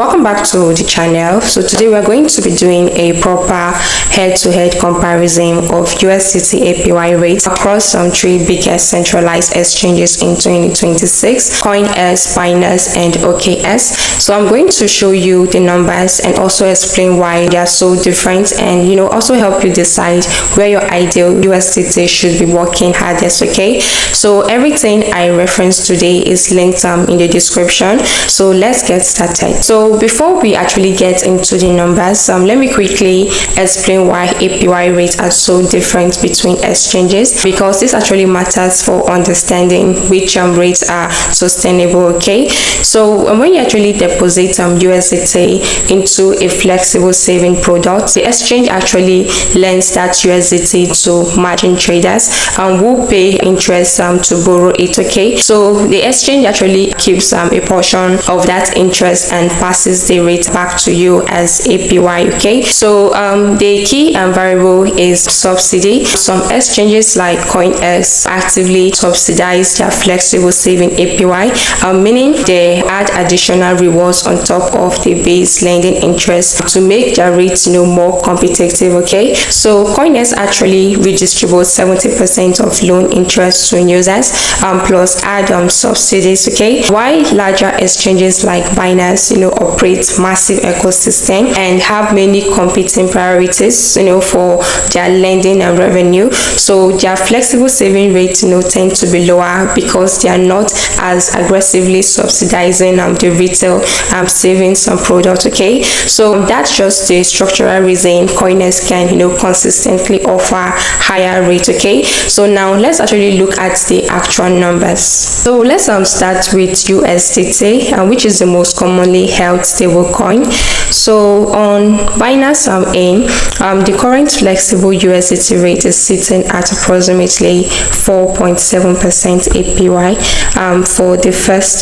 Welcome back to the channel. So today we are going to be doing a proper head-to-head comparison of USDT APY rates across some three biggest centralized exchanges in 2026: CoinEx, Binance, and OKX. So I'm going to show you the numbers and also explain why they are so different, and also help you decide where your ideal USDT should be working hardest. Okay, so everything I reference today is linked in the description. So let's get started. So before we actually get into the numbers, let me quickly explain why APY rates are so different between exchanges, because this actually matters for understanding which rates are sustainable. Okay, so when you actually deposit USDT into a flexible saving product, the exchange actually lends that USDT to margin traders and who pay interest to borrow it. Okay, so the exchange actually keeps a portion of that interest and passes the rate back to you as APY. Okay, so the key variable is subsidy. Some exchanges like CoinEx actively subsidize their flexible saving APY, meaning they add additional rewards on top of the base lending interest to make their rates more competitive. Okay, so CoinEx actually redistributes 70% of loan interest to users plus add subsidies. Okay, while larger exchanges like Binance operate massive ecosystem and have many competing priorities for their lending and revenue, so their flexible saving rates tend to be lower because they are not as aggressively subsidizing the retail savings product. Okay, so that's just the structural reason CoinEx can consistently offer higher rate. Okay, so now let's actually look at the actual numbers. So let's start with USDT, which is the most commonly held stablecoin. So on Binance the current flexible USDT rate is sitting at approximately 4.7% APY for the first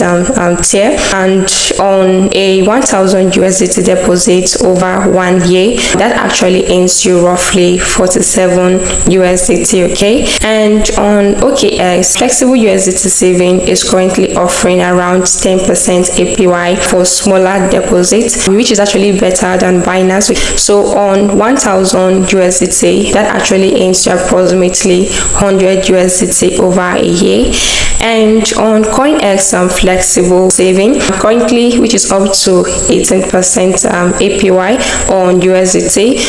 tier, and on a 1000 USDT deposit over 1 year, that actually earns you roughly 47 USDT. Okay, and on OKX, flexible USDT saving is currently offering around 10% APY for smaller deposits, which is actually better than Binance. So on 1000 USDT, that actually earns you approximately 100 USDT over a year. And on CoinEx flexible saving currently, which is up to 18% APY on USDT,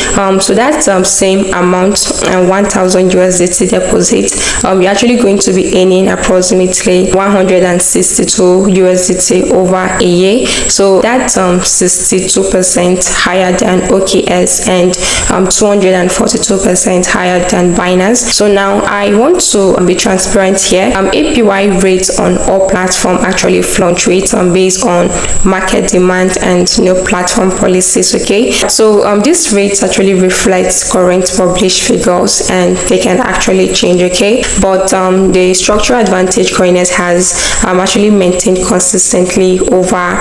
so that's same amount and 1000 USDT deposit, you're actually going to be earning approximately 162 USDT over a year. So that's 62% higher than OKX and 242% higher than Binance. So now I want to be transparent here. APY rates on all platforms actually fluctuate based on market demand and platform policies. Okay, so these rates actually reflect current published figures and they can actually change. Okay, but the structural advantage CoinEx has actually maintained consistently over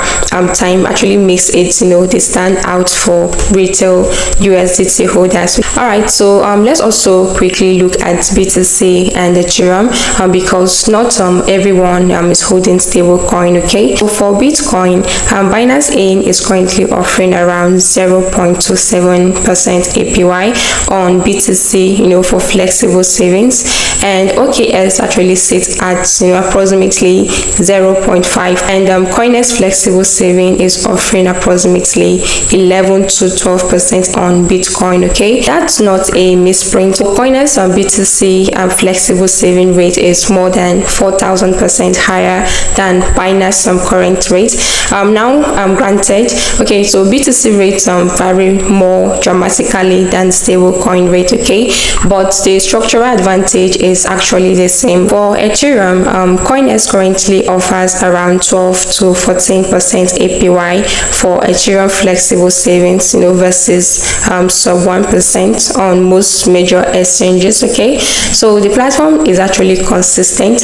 time actually makes it they stand out for retail USDT holders. All right, so let's also quickly look at BTC and Ethereum because not everyone is holding stablecoin. Okay, so for Bitcoin, Binance is currently offering around 0.27% APY on BTC for flexible savings, and OKX actually sits at approximately 0.5, and CoinEx flexible saving is offering approximately 11 to 12% on Bitcoin. Okay, that's not a misprint. CoinEx on BTC flexible saving rate is more than 4,000% higher than Binance current rate. Now granted, okay, so BTC rates vary more dramatically than stablecoin rate. Okay, but the structural advantage is actually the same. For Ethereum, CoinEx currently offers around 12 to 14% APY for Ethereum flexible savings, versus sub 1% on most major exchanges. Okay, so the platform is actually consistent.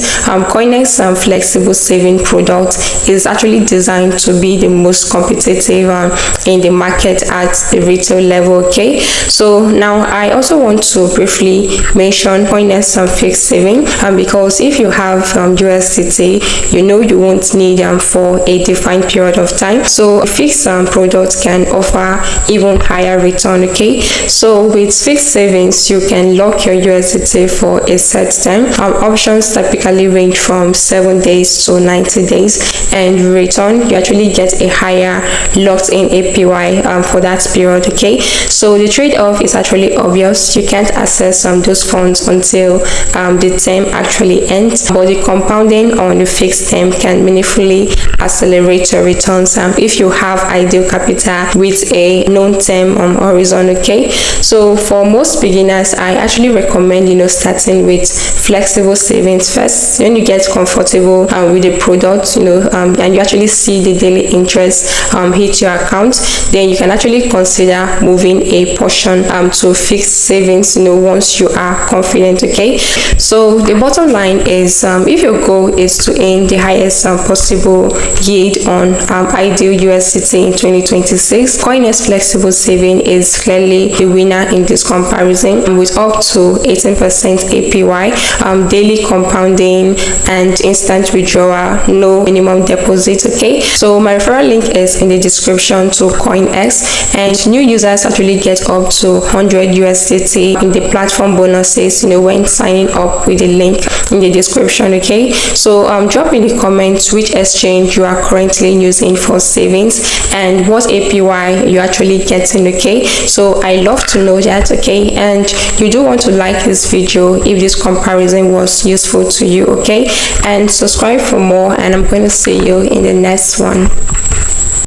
CoinEx flexible saving product is actually designed to be the most competitive in the market at the retail level. Okay, so now I also want to briefly mention CoinEx fixed saving, because if you have USDT, you won't need for a defined period of time. So fixed products can offer even higher return. Okay, so with fixed savings, you can lock your USDT for a set time. Options typically range from 7 days to 90 days, and return, you actually get a higher locked in APY for that period. Okay, so the trade-off is actually obvious. You can't access those funds until the term actually ends, but the compounding on the fixed term can meaningfully accelerate your returns if you have ideal capital with a known term horizon. Okay, so for most beginners, I actually recommend starting with flexible savings first. When you get comfortable with the product, and you actually see the daily interest hit your account, then you can actually consider moving a portion to fixed savings once you are confident. Okay, so the bottom line is, if your goal is to earn the highest possible yield on ideal USDT in 2026, CoinEx flexible saving is clearly the winner in this comparison, with up to 18% APY, daily compounding, and instant withdrawal, no minimum deposit. Okay, so my referral link is in the description to CoinEx, and new users actually get up to 100 USDT in the platform bonuses when signing up with the link in the description. Okay, so drop in the comments which exchange you are currently using for savings and what APY you're actually getting. Okay, so I love to know that. Okay, and you do want to like this video if this comparison was useful to you. Okay, and subscribe for more, and I'm going to see you in the next one.